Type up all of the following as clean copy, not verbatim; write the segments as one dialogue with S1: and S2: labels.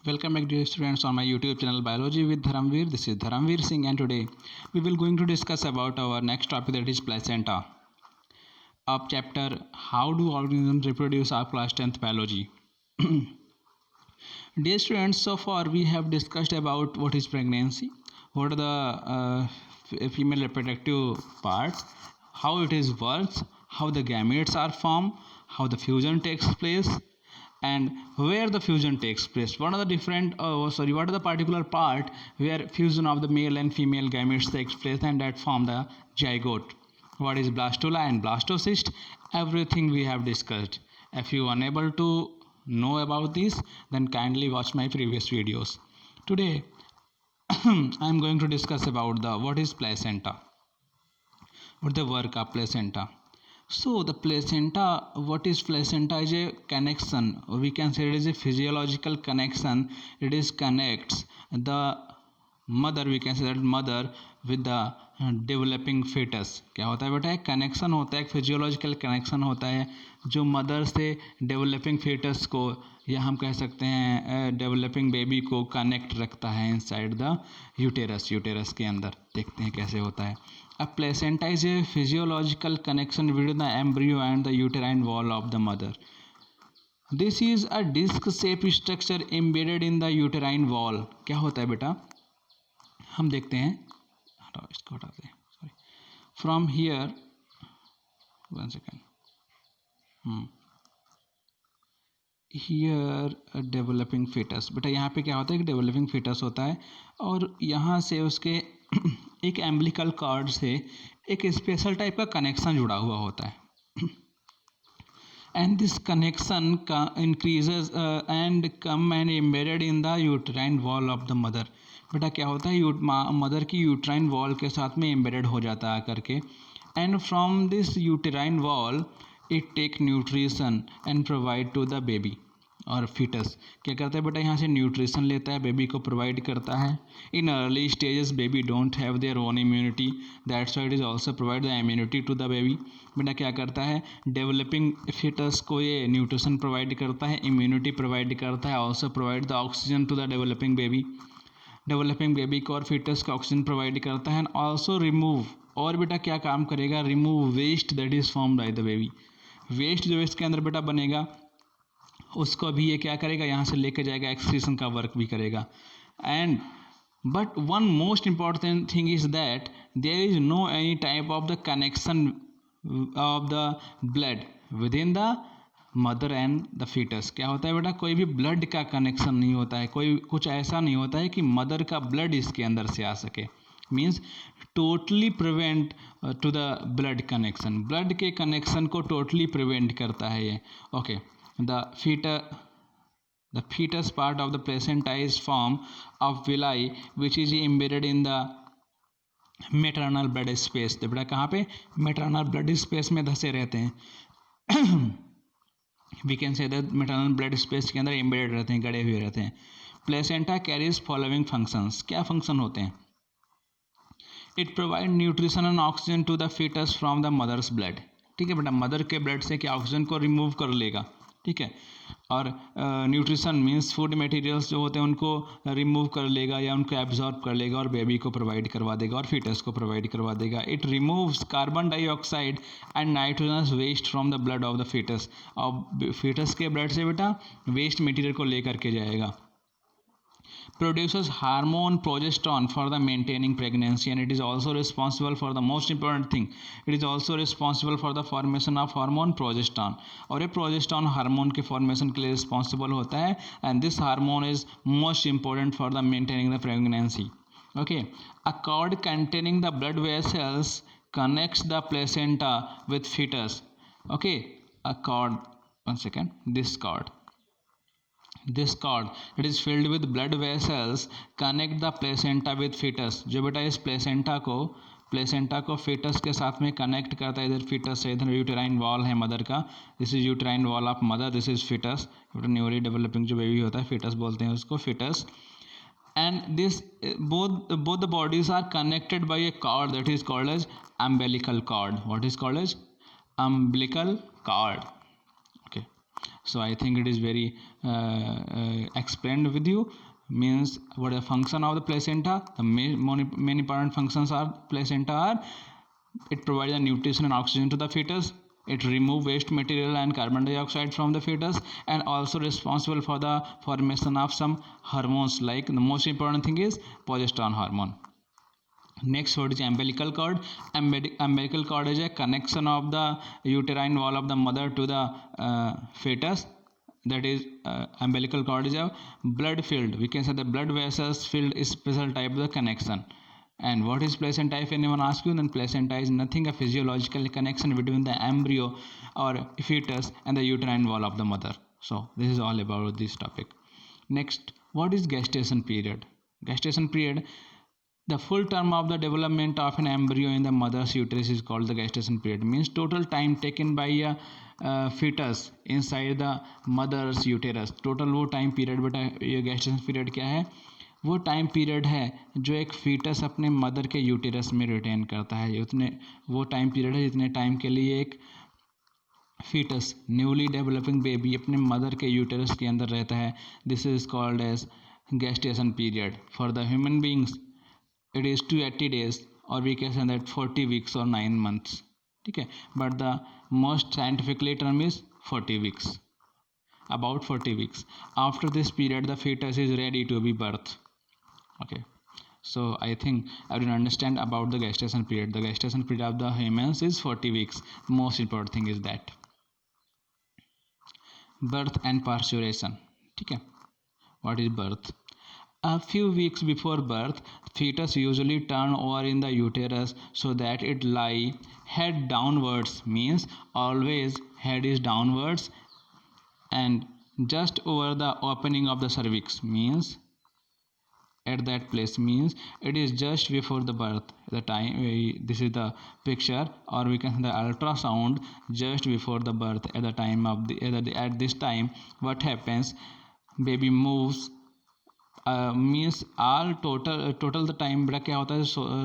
S1: Welcome back dear students on my YouTube channel Biology with Dharamveer. This is Dharamveer Singh and today we will going to discuss about our next topic, that is placenta of chapter How do organisms reproduce of class 10th biology. Dear students, so far we have discussed about what is pregnancy, what are the female reproductive parts, how it is works, how the gametes are formed, how the fusion takes place, and where the fusion takes place. What are the different what are the particular part where fusion of the male and female gametes takes place and that form the zygote. What is blastula and blastocyst? Everything we have discussed. If you are unable to know about this, then kindly watch my previous videos. Today I am going to discuss about the what is placenta, what the work of placenta. So the placenta, what is placenta is a connection, or we can say it is a physiological connection. It is connects the mother, we can say that mother with the developing fetus. क्या होता है बेटा, एक connection होता है, एक physiological connection होता है जो मदर से डेवलपिंग fetus को, या हम कह सकते हैं डेवलपिंग बेबी को कनेक्ट रखता है इनसाइड द यूटेरस. यूटेरस के अंदर देखते हैं कैसे होता है. A placenta is a physiological connection between the embryo and the uterine wall of the mother. This is a disc-shaped structure embedded in the uterine wall. क्या होता है बेटा, हम देखते हैं, हटाओ इसको हटाते हैं, sorry. From here, one second. Here a developing fetus. बेटा यहाँ पे क्या होता है, एक डेवलपिंग fetus होता है और यहाँ से उसके एक एम्बिलिकल कॉर्ड से एक स्पेशल टाइप का कनेक्शन जुड़ा हुआ होता है. एंड दिस कनेक्शन का increases and come and embedded in the uterine wall of the mother. बेटा क्या होता है, मदर की यूट्राइन वॉल के साथ में एम्बेडेड हो जाता है करके. And from this uterine wall it take nutrition and provide to the baby और फीटस. क्या करता है बेटा, यहाँ से न्यूट्रिशन लेता है, बेबी को प्रोवाइड करता है. In early stages baby don't have their own immunity, that's why it is also provide the immunity to the baby. बेटा क्या करता है, डेवलपिंग फीटस को ये न्यूट्रिशन प्रोवाइड करता है, इम्यूनिटी प्रोवाइड करता है, also provide the oxygen to the developing baby. Developing baby को और फीटस को ऑक्सीजन प्रोवाइड करता है. ऑल्सो रिमूव, और बेटा क्या काम करेगा, remove waste that is formed by the baby. Waste जो इसके अंदर बेटा बनेगा उसको भी ये क्या करेगा, यहाँ से लेके जाएगा, एक्सक्रीशन का वर्क भी करेगा. And but one most important thing is that there is no any type of the connection of the blood within the mother and the fetus. क्या होता है बेटा, कोई भी ब्लड का कनेक्शन नहीं होता है, कोई कुछ ऐसा नहीं होता है कि मदर का ब्लड इसके अंदर से आ सके. Means totally prevent to the blood connection, blood के कनेक्शन को टोटली प्रिवेंट करता है ये. Okay, the fetus part of the placenta is form of villi which is embedded in the maternal blood space. तो बेटा कहाँ पे, maternal blood space में धसे रहते हैं. we can say that maternal blood space के अंदर embedded रहते हैं, गड़े हुए रहते हैं. placenta carries following functions. क्या फंक्शन होते हैं, it provide nutrition and oxygen to the fetus from the mother's blood. ठीक है बेटा, मदर के ब्लड से क्या ऑक्सीजन को रिमूव कर लेगा, ठीक है, और न्यूट्रिशन मीन्स फूड मटेरियल्स जो होते हैं उनको रिमूव कर लेगा या उनको एब्जॉर्ब कर लेगा और बेबी को प्रोवाइड करवा देगा और फीटस को प्रोवाइड करवा देगा. It removes carbon dioxide and nitrogenous waste from the blood of the fetus. और फीटस के ब्लड से बेटा वेस्ट मटेरियल को लेकर के जाएगा. Produces hormone progesterone for the maintaining pregnancy, and it is also responsible for the most important thing, it is also responsible for the formation of hormone progesterone. और ये progesterone hormone के formation के लिए responsible होता है. And this hormone is most important for the maintaining the pregnancy. Okay, a cord containing the blood vessels connects the placenta with fetus. Okay, a cord, one second, this cord it is filled with blood vessels connect the placenta with fetus. जो बेटा इस placenta को fetus के साथ में connect करता है. इधर fetus है, इधर यूटेराइन वॉल है मदर का. This is uterine wall of mother, this is fetus. Newly developing जो बेबी होता है fetus बोलते हैं उसको, fetus. And this both the bodies are connected by a cord that is called as umbilical cord. What is called as umbilical cord? Okay. So I think it is very explained with you. Means what the function of the placenta, the main important functions are placenta are: it provides the nutrition and oxygen to the fetus, it removes waste material and carbon dioxide from the fetus, and also responsible for the formation of some hormones, like the most important thing is progesterone hormone. Next word is umbilical cord. Umbilical cord is a connection of the uterine wall of the mother to the fetus. That is, umbilical cord is a blood filled, we can say the blood vessels filled special type of the connection. And what is placenta? If anyone asks you, then placenta is nothing a physiological connection between the embryo or fetus and the uterine wall of the mother. So this is all about this topic. Next, what is gestation period? Gestation period, the full term of the development of an embryo in the mother's uterus is called the gestation period. Means total time taken by a fetus inside the mother's uterus. Total वो time period, बेटा ये gestation period क्या है? वो time period है जो एक foetus अपने मदर के यूटेरस में रिटेन करता है. उतने वो टाइम पीरियड है जितने टाइम के लिए एक फीटस न्यूली डेवलपिंग बेबी अपने मदर के यूटेरस के अंदर रहता है. This is called as gestation period. For the human beings it is 280 days, or we can say that 40 weeks or 9 months. ठीक है, but the most scientifically term is 40 weeks, about 40 weeks. After this period the fetus is ready to be birthed. Okay, so I think everyone understand about the gestation period. The gestation period of the humans is 40 weeks. Most important thing is that birth and parturition. ठीक है, what is birth? A few weeks before birth, fetus usually turn over in the uterus so that it lie head downwards. Means always head is downwards and just over the opening of the cervix. Means at that place, means it is just before the birth. The time, this is the picture, or we can the ultrasound just before the birth. At the time of the at this time, what happens? Baby moves. Means all total the time बड़ा क्या होता है,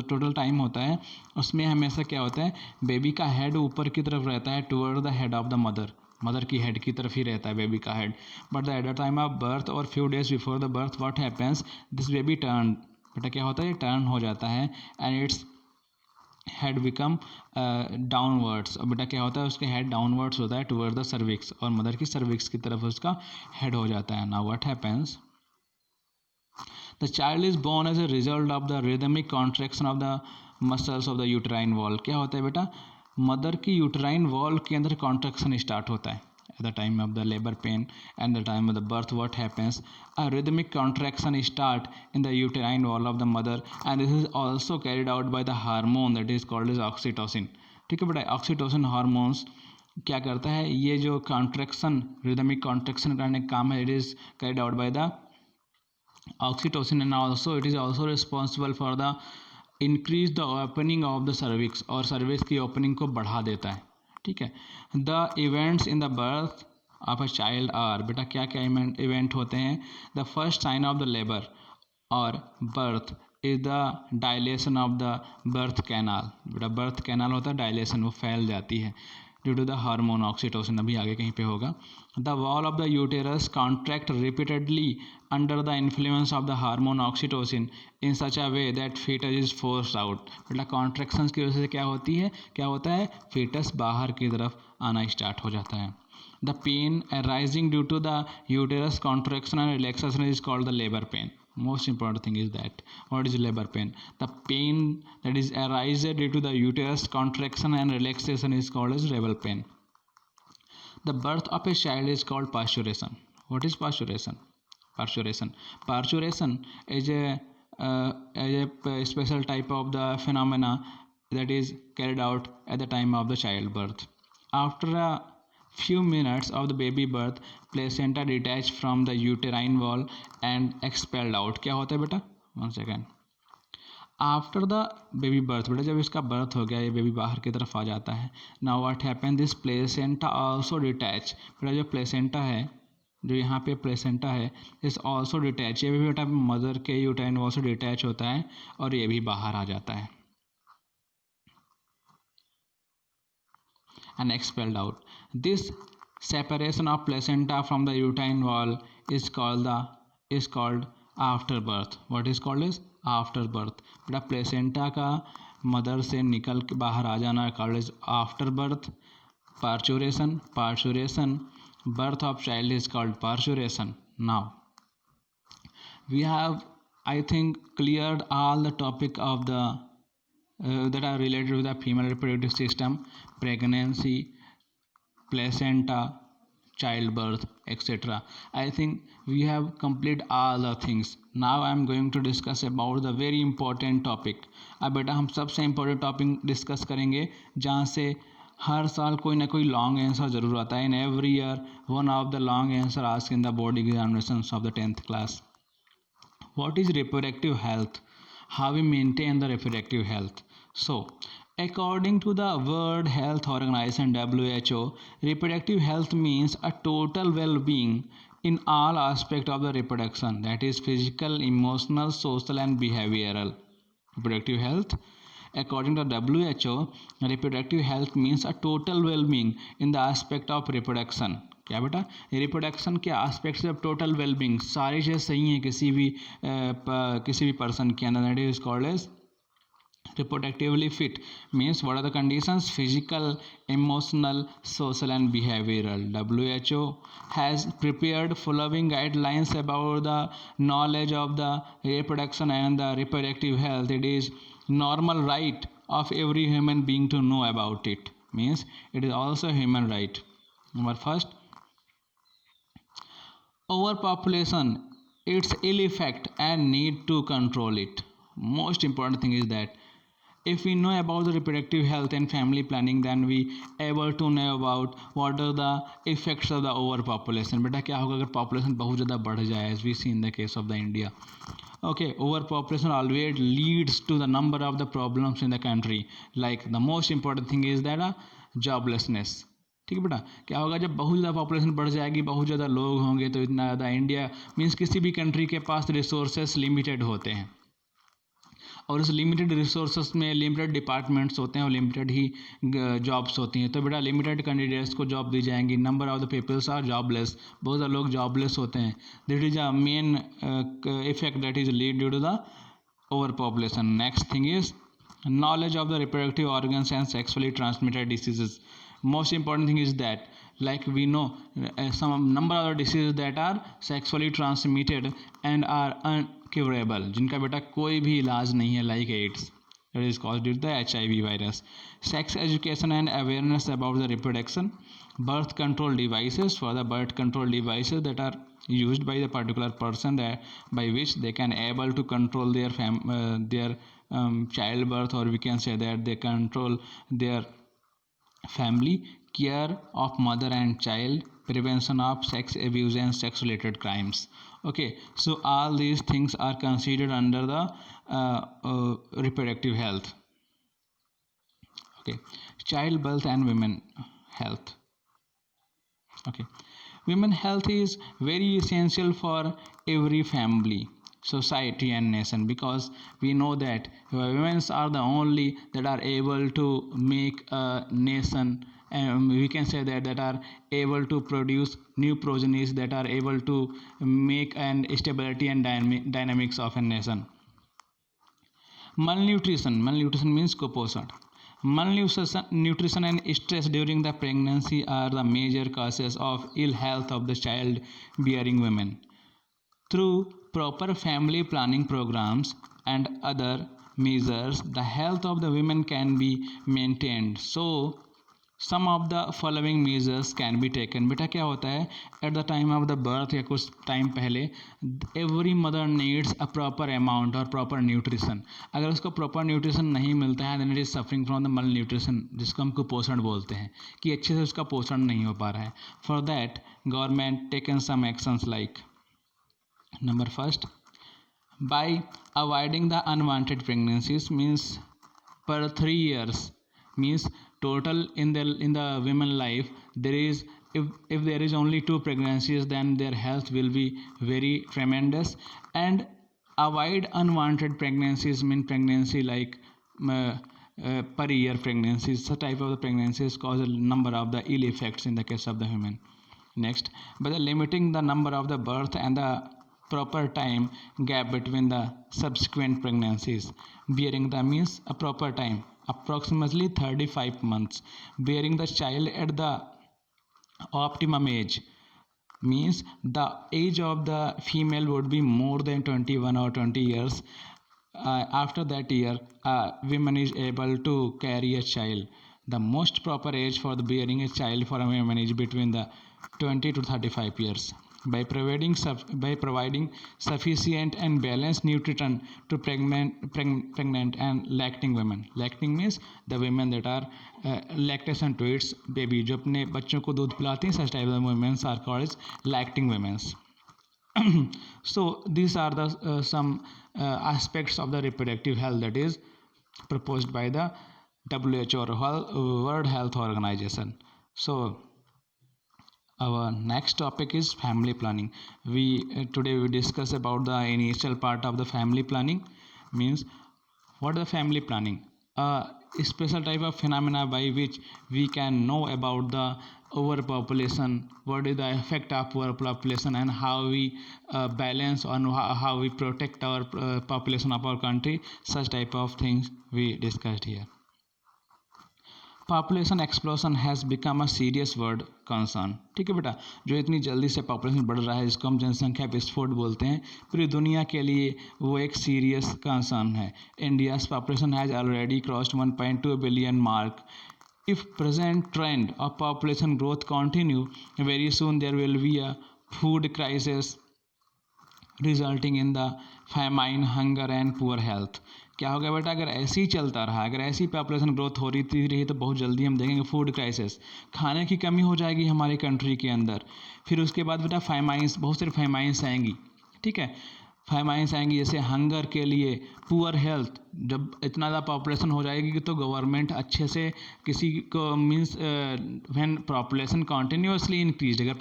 S1: total time होता है उसमें हमेशा क्या होता है, बेबी का हेड ऊपर की तरफ रहता है toward the head of the mother की हेड की तरफ ही रहता है बेबी का head. But the at the time of birth और few days before the birth what happens, this baby turn, बेटा क्या होता है, ये टर्न हो जाता है and its head become downwards. और बेटा क्या होता है, उसके हेड डाउनवर्ड्स होता है टुवर्ड द सर्विक्स, और मदर की सर्विक्स की तरफ उसका हेड हो जाता है. Now what happens, the child is born as a result of the rhythmic contraction of the muscles of the uterine wall. क्या होता है बेटा, मदर की यूटराइन वॉल के अंदर कॉन्ट्रैक्शन स्टार्ट होता है at the time of the labor pain and the time of the birth. What happens, a rhythmic contraction start in the uterine wall of the mother, and this is also carried out by the hormone that is called as oxytocin. ठीक है बेटा, oxytocin hormones क्या करता है, ये जो contraction rhythmic contraction करने का काम है, it is carried out by the oxytocin, and also it is also responsible for the increase the opening of the cervix, और cervix की opening को बढ़ा देता है. ठीक है, the events in the birth of a child are, बेटा क्या क्या event होते हैं, the first sign of the labor और birth is the dilation of the birth canal. बेटा birth canal होता है dilation, वो फैल जाती है due to the hormone oxytocin, अभी आगे कहीं पे होगा. The wall of the uterus contract repeatedly under the influence of the hormone oxytocin in such a way that fetus is forced out. मतलब कॉन्ट्रैक्शंस की वजह से क्या होता है, फीटस बाहर की तरफ आना स्टार्ट हो जाता है. The pain arising due to the uterus contraction and relaxation is called the labour pain. Most important thing is that what is labor pain, the pain that is arises due to the uterus contraction and relaxation is called as labor pain. The birth of a child is called parturition. What is parturition? Parturition is a special type of the phenomena that is carried out at the time of the childbirth. After a few minutes of the baby birth, placenta detached from the uterine wall and expelled out. क्या होता है बेटा, 1 second. After the baby birth, बेटा जब इसका birth हो गया, ये बेबी बाहर की तरफ आ जाता है. Now what happen, this placenta also detach. बेटा जो प्लेसेंटा है, जो यहाँ पे प्लेसेंटा है, इस आल्सो डिटैच, ये भी बेटा मदर के यूटराइन वॉल से डिटैच होता है और ये भी बाहर आ जाता है and expelled out. This Separation of placenta from the uterine wall is called afterbirth. What is called is afterbirth. बेटा प्लेसेंटा का मदर से निकल के बाहर आ जाना called is afterbirth. Parturition, birth of child is called parturition. Now we have, I think, cleared all the topic of the that are related with the female reproductive system, pregnancy, placenta, childbirth, etc. I think we have completed all the things. Now I am going to discuss about the very important topic. अब बेटा हम सबसे important topic discuss करेंगे जहाँ से हर साल कोई ना कोई लॉन्ग आंसर जरूर आता है. In every year one of the long answer asked in the board examinations of the 10th class. What is reproductive health? How we maintain the reproductive health? So, according to the World Health Organization (WHO), reproductive health means a total well-being in all aspects of the reproduction, that is physical, emotional, social and behavioral. Reproductive health, according to WHO, reproductive health means a total well-being in the aspect of reproduction. क्या बेटा reproduction के aspect से total wellbeing सारी चीज़ें सही हैं किसी भी पर्सन के अंदर, that is called as reproductively fit. Means what are the conditions? Physical, emotional, social and behavioral. WHO has prepared following guidelines about the knowledge of the reproduction and the reproductive health. It is normal right of every human being to know about it. Means it is also a human right. Number first, overpopulation, its ill effect and need to control it. Most important thing is that if we know about the reproductive health and family planning, then we able to know about what are the effects of the overpopulation. बेटा क्या होगा अगर population बहुत ज़्यादा बढ़ जाए, as we see in the case of the India. Okay, overpopulation always leads to the number of the problems in the country. Like the most important thing is that joblessness. ठीक है बेटा, क्या होगा जब बहुत ज़्यादा पॉपुलेशन बढ़ जाएगी, बहुत ज़्यादा लोग होंगे तो इतना ज़्यादा इंडिया मीन्स किसी भी कंट्री के पास रिसोर्सेस लिमिटेड होते हैं और इस लिमिटेड रिसोर्सेस में लिमिटेड डिपार्टमेंट्स होते हैं और लिमिटेड ही जॉब्स होती हैं. तो बेटा लिमिटेड कैंडिडेट्स को जॉब दी जाएंगी. Number of the peoples are jobless, बहुत ज़्यादा लोग जॉबलेस होते हैं. This is a main effect that is lead due to the over population. Next thing is knowledge of the reproductive organs and sexually transmitted diseases. Most important thing is that like we know some number of diseases that are sexually transmitted and are uncurable, जिनका बेटा कोई भी इलाज नहीं है, like AIDS, that is caused due to the HIV virus. Sex education and awareness about the reproduction. Birth control devices, for the birth control devices that are used by the particular person that by which they can able to control their childbirth, or we can say that they control their family. Care of mother and child, prevention of sex abuse and sex related crimes. Okay, so all these things are considered under the reproductive health. Okay, childbirth and women health. Okay, women health is very essential for every family, society and nation, because we know that women are the only that are able to make a nation, and we can say that are able to produce new progenies that are able to make an stability and dynamics of a nation. Malnutrition means kuposhan. Malnutrition and stress during the pregnancy are the major causes of ill health of the child bearing women. Through proper family planning programs and other measures, the health of the women can be maintained. So some of the following measures can be taken. बेटा क्या होता है at the time of the birth या कुछ time पहले every mother needs a proper amount or proper nutrition. अगर उसको proper nutrition नहीं मिलता है then it is suffering from the malnutrition, जिसको हम कुपोषण बोलते हैं कि अच्छे से उसका पोषण नहीं हो पा रहा है. For that government taken some actions like number first, by avoiding the unwanted pregnancies, means per 3 years, means total in the women life there is, if there is only 2 pregnancies then their health will be very tremendous. And avoid unwanted pregnancies mean pregnancy like per year pregnancies. Such type of the pregnancies cause a number of the ill effects in the case of the human. Next, by the limiting the number of the birth and the proper time gap between the subsequent pregnancies, bearing the means a proper time, approximately 35 months, bearing the child at the optimum age, means the age of the female would be more than 21 or 20 years. After that year, woman is able to carry a child. The most proper age for the bearing a child for a woman is between the 20 to 35 years. By providing sufficient and balanced nutrition to pregnant and lacting women. Lacting means the women that are lactation to its baby, जो अपने बच्चों को दूध पिलाती हैं, such type of women are called as lacting women. So these are the some aspects of the reproductive health that is proposed by the WHO or World Health Organization. So our next topic is family planning. Today we discuss about the initial part of the family planning. Means what is the family planning? A special type of phenomena by which we can know about the overpopulation, what is the effect of overpopulation, and how we balance on how we protect our population of our country. Such type of things we discussed here. Population explosion has become a serious word concern. ठीक है बेटा, जो इतनी जल्दी से population बढ़ रहा है जिसको हम जनसंख्या विस्फोट बोलते हैं, पूरी दुनिया के लिए वो एक सीरियस कंसर्न है. India's population has already crossed 1.2 billion mark. If present trend of population growth continue, very soon there will be a food crisis resulting in the famine, hunger and poor health. क्या होगा बेटा, अगर ऐसे ही चलता रहा, अगर ऐसी पॉपुलेशन ग्रोथ हो रही तो बहुत जल्दी हम देखेंगे फूड क्राइसिस, खाने की कमी हो जाएगी हमारी कंट्री के अंदर. फिर उसके बाद बेटा फाइमाइंस, बहुत सारी फाइमाइंस आएंगी. ठीक है, फाइमाइंस आएंगी, जैसे हंगर के लिए, पुअर हेल्थ. जब इतना ज़्यादा पॉपुलेशन हो जाएगी तो गवर्नमेंट अच्छे से किसी को means when population continuously increase, अगर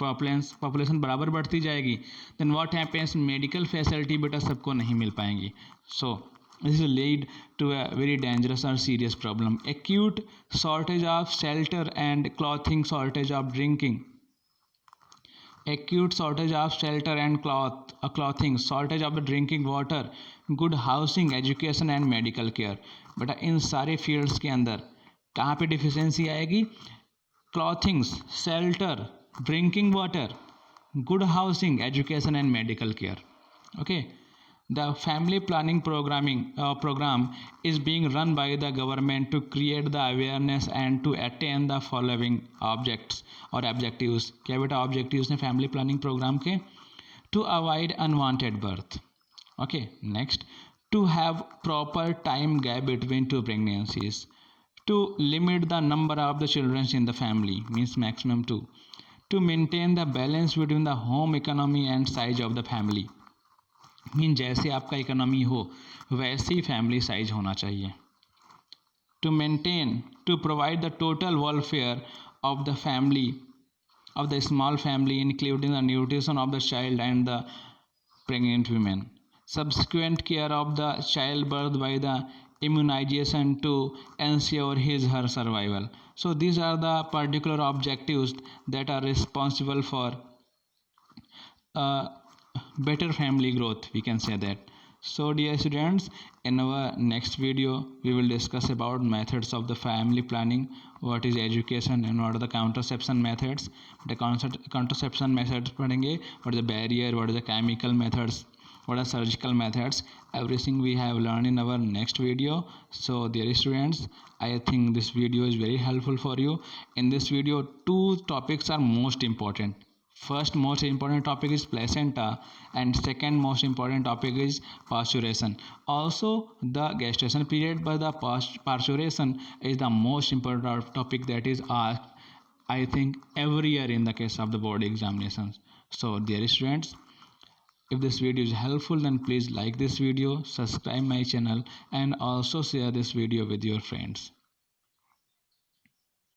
S1: पॉपुलेशन बराबर बढ़ती जाएगी then what happens, medical facility बेटा सबको नहीं मिल पाएंगी. सो this will lead to a very dangerous or serious problem. Acute shortage of shelter and clothing, shortage of drinking. Acute shortage of shelter and clothing, shortage of the drinking water, good housing, education and medical care. बेटा इन सारे fields के अंदर कहाँ पे deficiency आएगी? Clothings, shelter, drinking water, good housing, education and medical care. Okay. The family planning program is being run by the government to create the awareness and to attain the following objects or objectives. क्या बेटा objectives हैं family planning program के? To avoid unwanted birth. Okay, next, to have proper time gap between two pregnancies. To limit the number of the children in the family, means maximum 2. To maintain the balance between the home economy and size of the family. Mean जैसे आपका economy हो वैसे ही family size होना चाहिए. To maintain, to provide the total welfare of the family, of the small family, including the nutrition of the child and the pregnant women. Subsequent care of the child birth by the immunization to ensure her survival. So these are the particular objectives that are responsible for better family growth, we can say that. So dear students, in our next video we will discuss about methods of the family planning, what is education and what are the contraception methods. The contraception methods पढ़ेंगे, what is the barrier, what is the chemical methods, what are surgical methods, everything we have learned in our next video. So dear students, I think this video is very helpful for you. In this video 2 topics are most important. First most important topic is placenta and second most important topic is parturition. Also the gestation period, but the parturition is the most important topic that is asked, I think, every year in the case of the board examinations. So dear students, if this video is helpful then please like this video, subscribe my channel and also share this video with your friends.